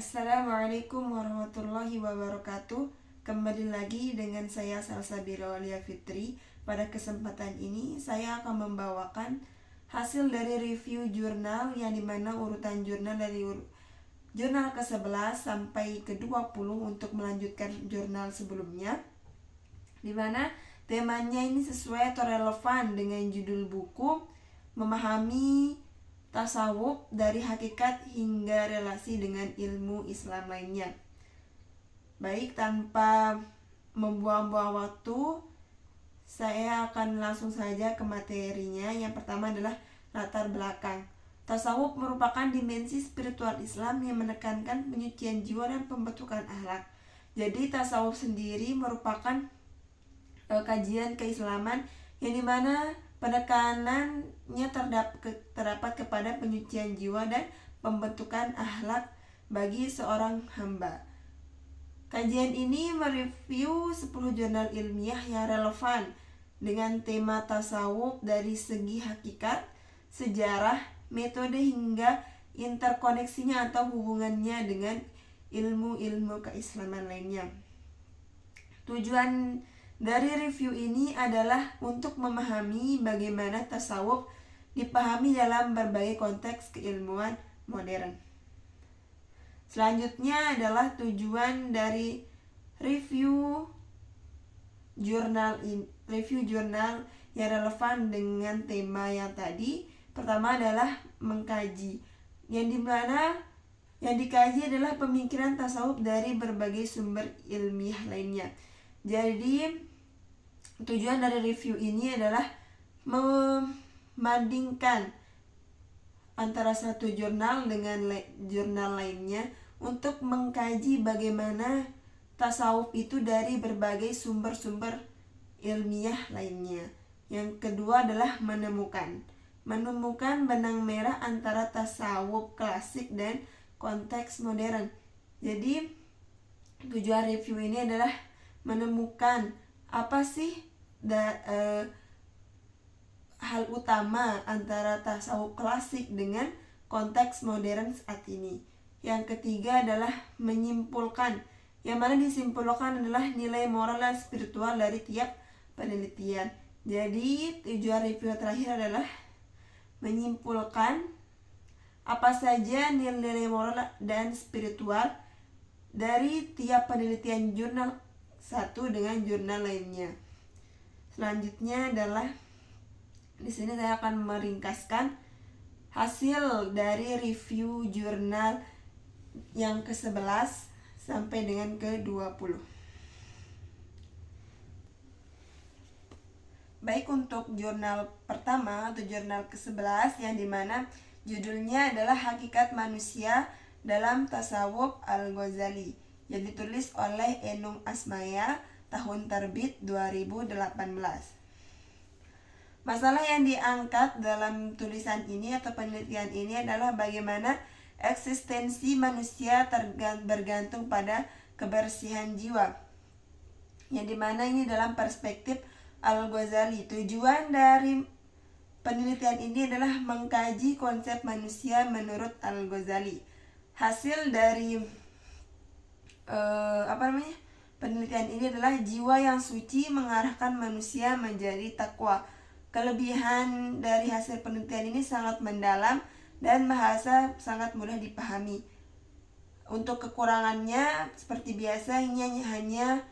Assalamualaikum warahmatullahi wabarakatuh. Kembali lagi dengan saya Salsabila Aulia Fitri. Pada kesempatan ini saya akan membawakan hasil dari review jurnal, yang dimana urutan jurnal dari jurnal ke-11 sampai ke-20 untuk melanjutkan jurnal sebelumnya, dimana temanya ini sesuai atau relevan dengan judul buku Memahami Tasawuf dari Hakikat hingga Relasi dengan Ilmu Islam lainnya. Baik, tanpa membuang-buang waktu, saya akan langsung saja ke materinya. Yang pertama adalah latar belakang. Tasawuf merupakan dimensi spiritual Islam yang menekankan penyucian jiwa dan pembentukan akhlak. Jadi tasawuf sendiri merupakan kajian keislaman yang dimana penekanannya terdapat kepada penyucian jiwa dan pembentukan akhlak bagi seorang hamba. Kajian ini mereview 10 jurnal ilmiah yang relevan dengan tema tasawuf dari segi hakikat, sejarah, metode hingga interkoneksinya atau hubungannya dengan ilmu-ilmu keislaman lainnya. Tujuan dari review ini adalah untuk memahami bagaimana tasawuf dipahami dalam berbagai konteks keilmuan modern. Selanjutnya adalah tujuan dari review jurnal yang relevan dengan tema yang tadi. Pertama adalah mengkaji, yang dimana yang dikaji adalah pemikiran tasawuf dari berbagai sumber ilmiah lainnya. Jadi tujuan dari review ini adalah membandingkan antara satu jurnal dengan jurnal lainnya untuk mengkaji bagaimana tasawuf itu dari berbagai sumber-sumber ilmiah lainnya. Yang kedua adalah menemukan benang merah antara tasawuf klasik dan konteks modern. Jadi tujuan review ini adalah menemukan apa sih hal utama antara tasawuf klasik dengan konteks modern saat ini. Yang ketiga adalah menyimpulkan, yang mana disimpulkan adalah nilai moral dan spiritual dari tiap penelitian. Jadi tujuan review terakhir adalah menyimpulkan apa saja nilai moral dan spiritual dari tiap penelitian jurnal satu dengan jurnal lainnya. Selanjutnya adalah di sini saya akan meringkaskan hasil dari review jurnal yang ke-11 sampai dengan ke-20. Baik, untuk jurnal pertama atau jurnal ke-11 yang dimana judulnya adalah Hakikat Manusia dalam Tasawuf Al-Ghazali, yang ditulis oleh Enung Asmaya, tahun terbit 2018. Masalah yang diangkat dalam tulisan ini atau penelitian ini adalah bagaimana eksistensi manusia bergantung pada kebersihan jiwa, yang dimana ini dalam perspektif Al-Ghazali. Tujuan dari penelitian ini adalah mengkaji konsep manusia menurut Al-Ghazali. Hasil dari penelitian ini adalah jiwa yang suci mengarahkan manusia menjadi takwa. Kelebihan dari hasil penelitian ini sangat mendalam dan bahasa sangat mudah dipahami. Untuk kekurangannya seperti biasa, ini hanya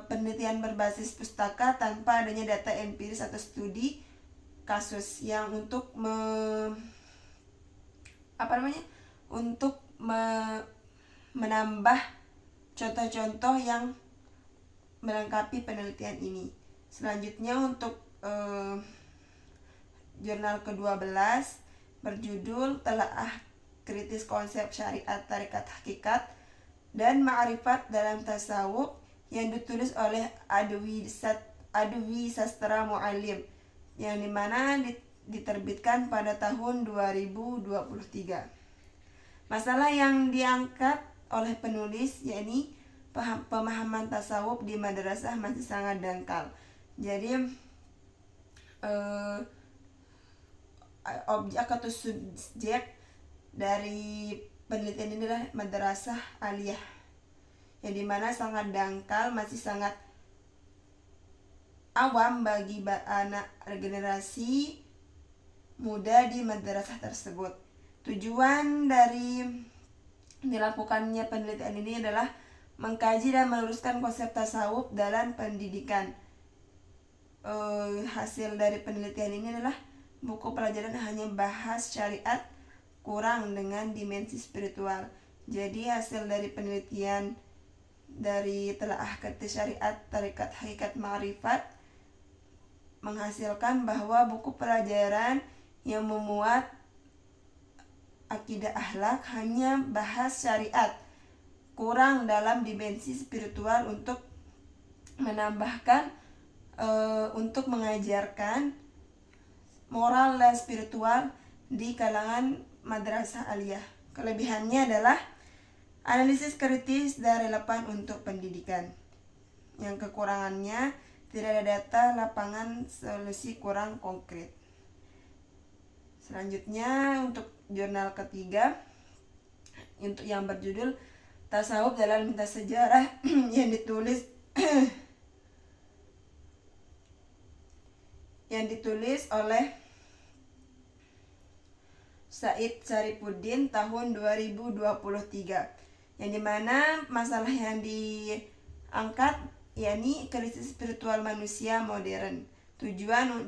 penelitian berbasis pustaka tanpa adanya data empiris atau studi kasus yang untuk menambah contoh-contoh yang melengkapi penelitian ini. Selanjutnya untuk jurnal ke-12 berjudul Telaah Kritis Konsep Syariat Tarekat Hakikat dan Ma'rifat dalam Tasawuf, yang ditulis oleh Adwi Sastra Mu'alim, yang dimana diterbitkan pada tahun 2023. Masalah yang diangkat oleh penulis yakni pemahaman tasawuf di madrasah masih sangat dangkal. Jadi objek atau subjek dari penelitian ini adalah madrasah aliyah, yang dimana sangat dangkal, masih sangat awam bagi anak generasi muda di madrasah tersebut. Tujuan dari dilakukannya penelitian ini adalah mengkaji dan meluruskan konsep tasawuf dalam pendidikan. Hasil dari penelitian ini adalah buku pelajaran hanya bahas syariat, kurang dengan dimensi spiritual. Jadi hasil dari penelitian dari telaah Qadhi Syariat Tarekat Hakikat Ma'rifat menghasilkan bahwa buku pelajaran yang memuat akidah akhlak hanya bahas syariat, kurang dalam dimensi spiritual untuk menambahkan untuk mengajarkan moral dan spiritual di kalangan madrasah aliyah. Kelebihannya adalah analisis kritis dan relevan untuk pendidikan. Yang kekurangannya, tidak ada data lapangan, solusi kurang konkret. Selanjutnya untuk jurnal ketiga, untuk yang berjudul Tasawuf dalam Lintas Sejarah yang ditulis oleh Said Syarifuddin tahun 2023, yang dimana masalah yang diangkat yakni krisis spiritual manusia modern. Tujuan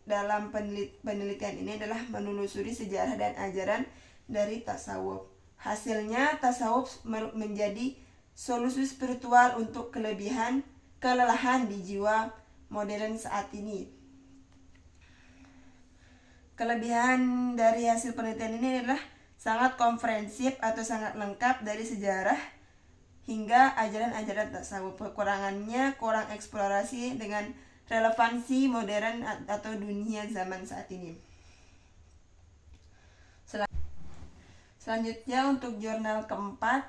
dalam penelitian ini adalah menelusuri sejarah dan ajaran dari tasawuf. Hasilnya, tasawuf menjadi solusi spiritual untuk kelelahan di jiwa modern saat ini. Kelebihan dari hasil penelitian ini adalah sangat komprehensif atau sangat lengkap dari sejarah hingga ajaran-ajaran tasawuf. Kekurangannya kurang eksplorasi dengan relevansi modern atau dunia zaman saat ini. Selanjutnya untuk jurnal keempat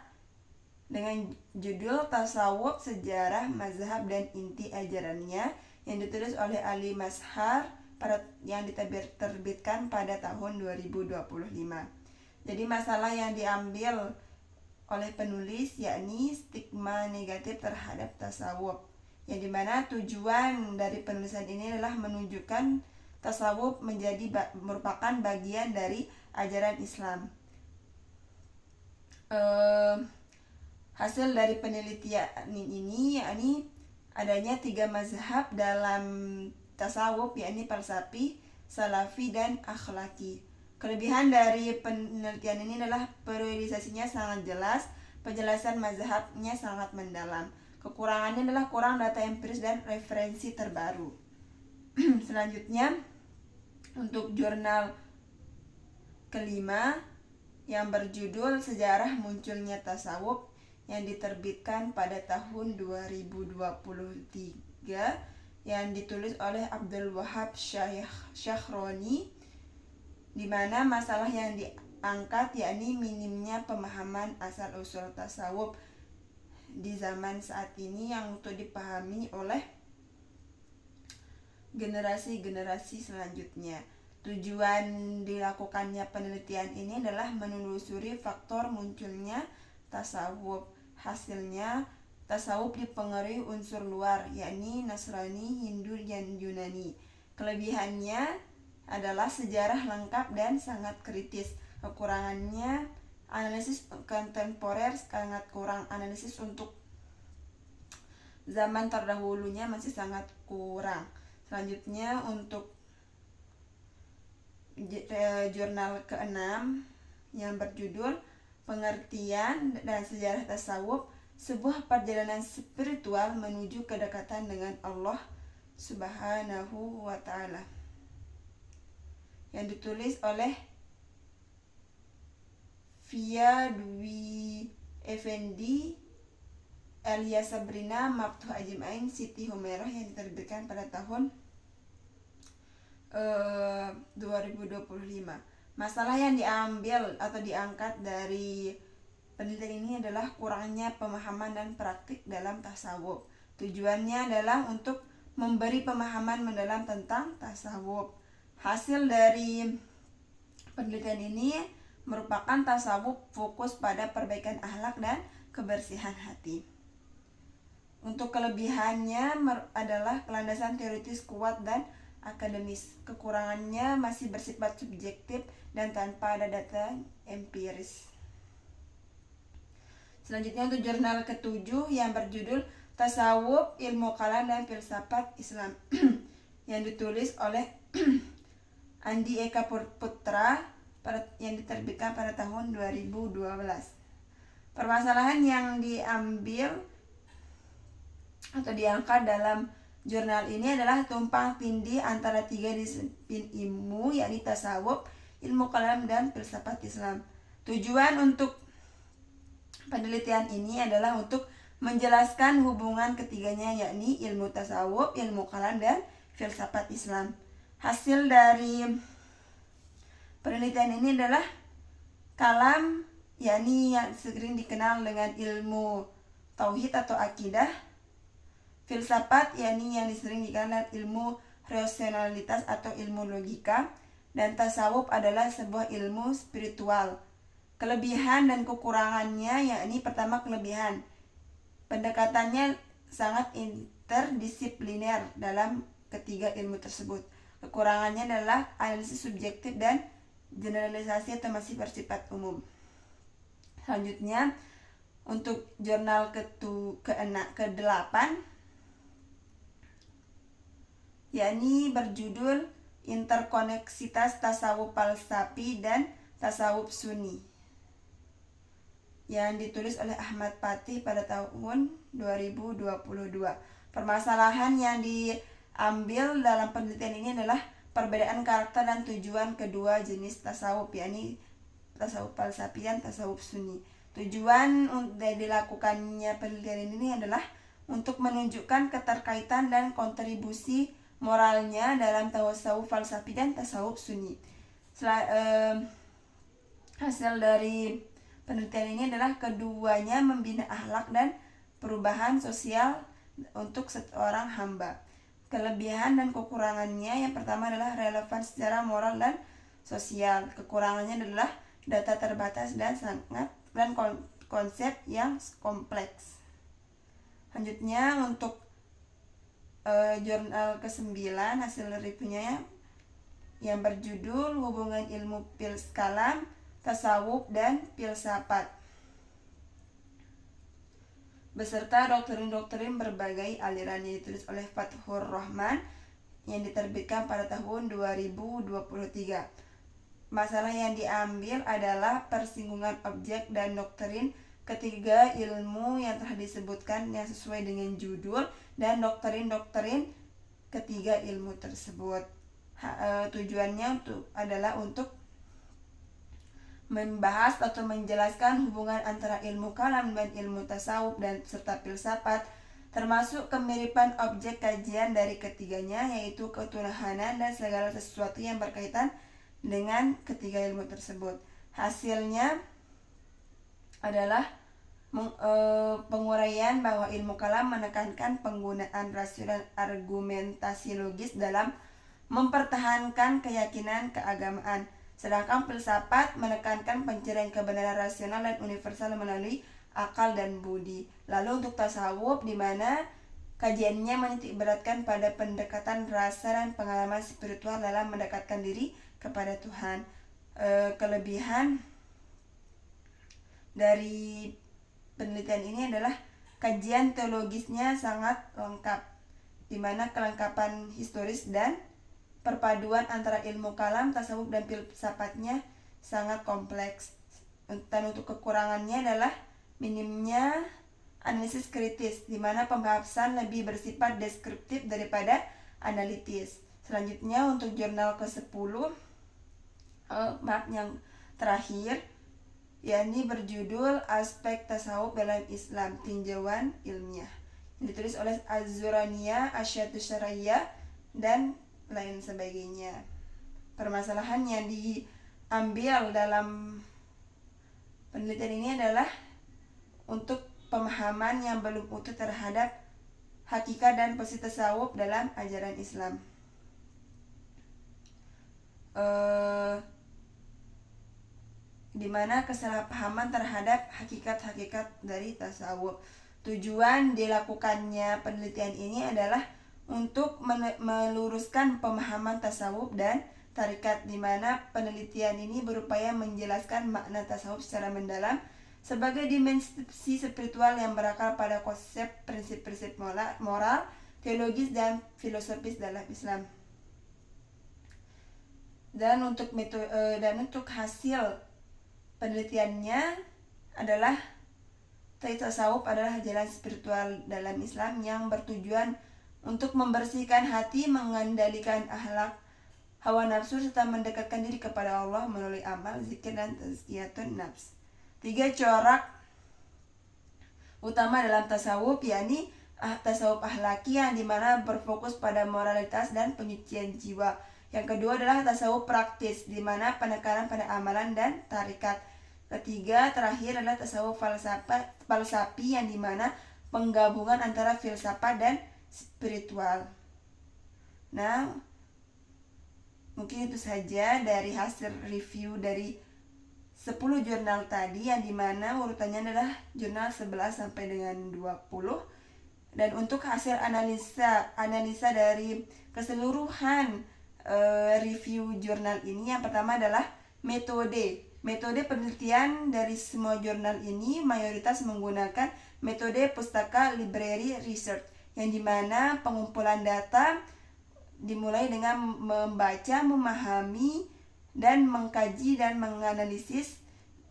dengan judul Tasawuf, Sejarah, Mazhab, dan Inti Ajarannya, yang ditulis oleh Ali Mazhar yang diterbitkan pada tahun 2025. Jadi masalah yang diambil oleh penulis yakni stigma negatif terhadap tasawuf, yang dimana tujuan dari penulisan ini adalah menunjukkan tasawuf merupakan bagian dari ajaran Islam. Hasil dari penelitian ini yakni adanya 3 mazhab dalam tasawuf, yakni falsafi, salafi, dan akhlaki. Kelebihan dari penelitian ini adalah periodisasinya sangat jelas, penjelasan mazhabnya sangat mendalam. Kekurangannya adalah kurang data empiris dan referensi terbaru. Selanjutnya untuk jurnal kelima yang berjudul Sejarah Munculnya Tasawuf, yang diterbitkan pada tahun 2023, yang ditulis oleh Abdul Wahab Syahroni, di mana masalah yang diangkat yakni minimnya pemahaman asal-usul tasawuf di zaman saat ini yang untuk dipahami oleh generasi-generasi selanjutnya. Tujuan dilakukannya penelitian ini adalah menelusuri faktor munculnya tasawuf. Hasilnya, tasawuf dipengaruhi unsur luar, yakni Nasrani, Hindu, dan Yunani. Kelebihannya adalah sejarah lengkap dan sangat kritis. Kekurangannya, analisis kontemporer sangat kurang. Analisis untuk zaman terdahulunya masih sangat kurang. Selanjutnya untuk jurnal ke-6 yang berjudul Pengertian dan Sejarah Tasawuf, sebuah perjalanan spiritual menuju kedekatan dengan Allah Subhanahu wa Ta'ala, yang ditulis oleh Fia Dwi Effendi, Elia Sabrina, Maftuh Ajmain, Siti Humairah, yang diterbitkan pada tahun 2025. Masalah yang diambil atau diangkat dari penelitian ini adalah kurangnya pemahaman dan praktik dalam tasawuf. Tujuannya adalah untuk memberi pemahaman mendalam tentang tasawuf. Hasil dari penelitian ini merupakan tasawuf fokus pada perbaikan akhlak dan kebersihan hati. Untuk kelebihannya adalah landasan teoritis kuat dan akademis. Kekurangannya masih bersifat subjektif dan tanpa ada data empiris. Selanjutnya untuk jurnal ke-7 yang berjudul Tasawuf, Ilmu Kalam dan Filsafat Islam yang ditulis oleh Andi Eka Putra yang diterbitkan pada tahun 2012. Permasalahan yang diambil atau diangkat dalam jurnal ini adalah tumpang tindih antara 3 disiplin ilmu, yakni tasawuf, ilmu kalam, dan filsafat Islam. Tujuan untuk penelitian ini adalah untuk menjelaskan hubungan ketiganya, yakni ilmu tasawuf, ilmu kalam, dan filsafat Islam. Hasil dari penelitian ini adalah kalam, yakni yang sering dikenal dengan ilmu tauhid atau akidah. Filsafat, yakni yang sering dikenal dengan ilmu rasionalitas atau ilmu logika. Dan tasawuf adalah sebuah ilmu spiritual. Kelebihan dan kekurangannya, yakni pertama kelebihan, pendekatannya sangat interdisipliner dalam ketiga ilmu tersebut. Kekurangannya adalah analisis subjektif dan generalisasi atau masih bersifat umum. Selanjutnya untuk jurnal ke-8 yakni berjudul Interkoneksitas Tasawuf Falsafi dan Tasawuf Sunni yang ditulis oleh Ahmad Patih pada tahun 2022. Permasalahan yang diambil dalam penelitian ini adalah perbedaan karakter dan tujuan kedua jenis tasawuf, yakni tasawuf falsafi dan tasawuf sunni. Tujuan dari dilakukannya penelitian ini adalah untuk menunjukkan keterkaitan dan kontribusi moralnya dalam tasawuf falsafi dan tasawuf sunni. Hasil dari penelitian ini adalah keduanya membina akhlak dan perubahan sosial untuk seorang hamba. Kelebihan dan kekurangannya, yang pertama adalah relevan secara moral dan sosial. Kekurangannya adalah data terbatas dan konsep yang kompleks. Selanjutnya untuk jurnal ke-9 hasil reviewnya yang berjudul Hubungan Ilmu Kalam, Tasawuf, dan Filsafat beserta doktrin-doktrin berbagai aliran yang ditulis oleh Fathur Rahman yang diterbitkan pada tahun 2023. Masalah yang diambil adalah persinggungan objek dan doktrin ketiga ilmu yang telah disebutkan yang sesuai dengan judul dan doktrin-doktrin ketiga ilmu tersebut. Tujuannya adalah untuk membahas atau menjelaskan hubungan antara ilmu kalam dan ilmu tasawuf dan serta filsafat, termasuk kemiripan objek kajian dari ketiganya, yaitu ketuhanan dan segala sesuatu yang berkaitan dengan ketiga ilmu tersebut. Hasilnya adalah penguraian bahwa ilmu kalam menekankan penggunaan rasional argumentasi logis dalam mempertahankan keyakinan keagamaan, sedangkan filsafat menekankan pencarian kebenaran rasional dan universal melalui akal dan budi. Lalu untuk tasawuf, di mana kajiannya menitik beratkan pada pendekatan rasa dan pengalaman spiritual dalam mendekatkan diri kepada Tuhan. Kelebihan dari penelitian ini adalah kajian teologisnya sangat lengkap, di mana kelengkapan historis dan perpaduan antara ilmu kalam, tasawuf, dan filsafatnya sangat kompleks. Dan untuk kekurangannya adalah minimnya analisis kritis, di mana pembahasan lebih bersifat deskriptif daripada analitis. Selanjutnya untuk jurnal ke-10 yang terakhir, yakni berjudul Aspek Tasawuf dalam Islam, Tinjauan Ilmiah, yang ditulis oleh Az-Zurania, Asyatus Syariyah, dan lain sebagainya. Permasalahan yang diambil dalam penelitian ini adalah untuk pemahaman yang belum utuh terhadap hakikat dan posisi tasawuf dalam ajaran Islam. di mana kesalahpahaman terhadap hakikat-hakikat dari tasawuf. Tujuan dilakukannya penelitian ini adalah untuk meluruskan pemahaman tasawuf dan tarikat, di mana penelitian ini berupaya menjelaskan makna tasawuf secara mendalam sebagai dimensi spiritual yang berakar pada konsep prinsip-prinsip moral, teologis, dan filosofis dalam Islam. Dan untuk hasil penelitiannya adalah tasawuf adalah jalan spiritual dalam Islam yang bertujuan untuk membersihkan hati, mengendalikan akhlak, hawa nafsu, serta mendekatkan diri kepada Allah melalui amal, zikir, dan tazkiyatun nafs. 3 corak utama dalam tasawuf, yakni tasawuf akhlaki yang dimana berfokus pada moralitas dan penyucian jiwa. Yang kedua adalah tasawuf praktis, dimana penekanan pada amalan dan tarikat. Ketiga terakhir adalah tasawuf falsafi yang dimana penggabungan antara filsafat dan spiritual. Nah, mungkin itu saja dari hasil review dari 10 jurnal tadi, yang dimana urutannya adalah jurnal 11 sampai dengan 20. Dan untuk hasil analisa dari keseluruhan review jurnal ini, yang pertama adalah metode penelitian dari semua jurnal ini mayoritas menggunakan metode pustaka library research, yang dimana pengumpulan data dimulai dengan membaca, memahami, dan mengkaji dan menganalisis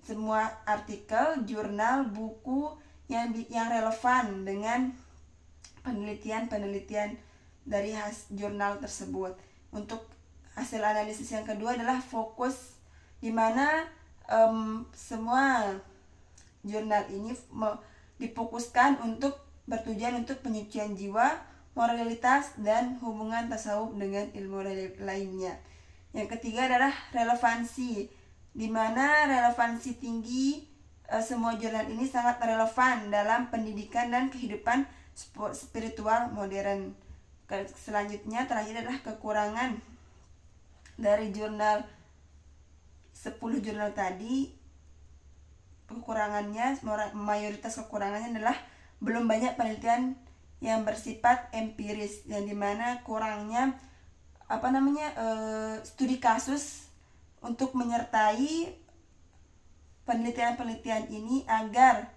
semua artikel, jurnal, buku yang relevan dengan penelitian dari jurnal tersebut. Untuk hasil analisis yang kedua adalah fokus, di mana semua jurnal ini difokuskan untuk bertujuan untuk penyucian jiwa, moralitas, dan hubungan tasawuf dengan ilmu lainnya. Yang ketiga adalah relevansi, di mana relevansi tinggi semua jurnal ini sangat relevan dalam pendidikan dan kehidupan spiritual modern. Selanjutnya terakhir adalah kekurangan dari 10 jurnal tadi. Mayoritas kekurangannya adalah belum banyak penelitian yang bersifat empiris, yang dimana kurangnya studi kasus untuk menyertai penelitian ini agar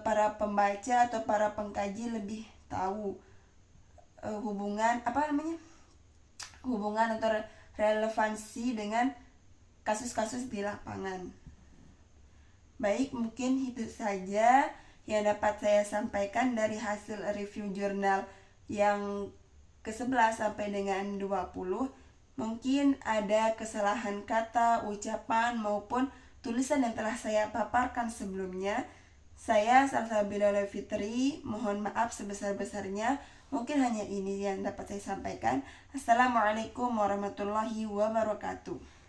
para pembaca atau para pengkaji lebih tahu hubungan atau relevansi dengan kasus-kasus di lapangan. Baik, mungkin itu saja yang dapat saya sampaikan dari hasil review jurnal yang ke-11 sampai dengan 20. Mungkin ada kesalahan kata, ucapan, maupun tulisan yang telah saya paparkan sebelumnya. Saya Salsabila Fitri, mohon maaf sebesar-besarnya. Mungkin hanya ini yang dapat saya sampaikan. Assalamualaikum warahmatullahi wabarakatuh.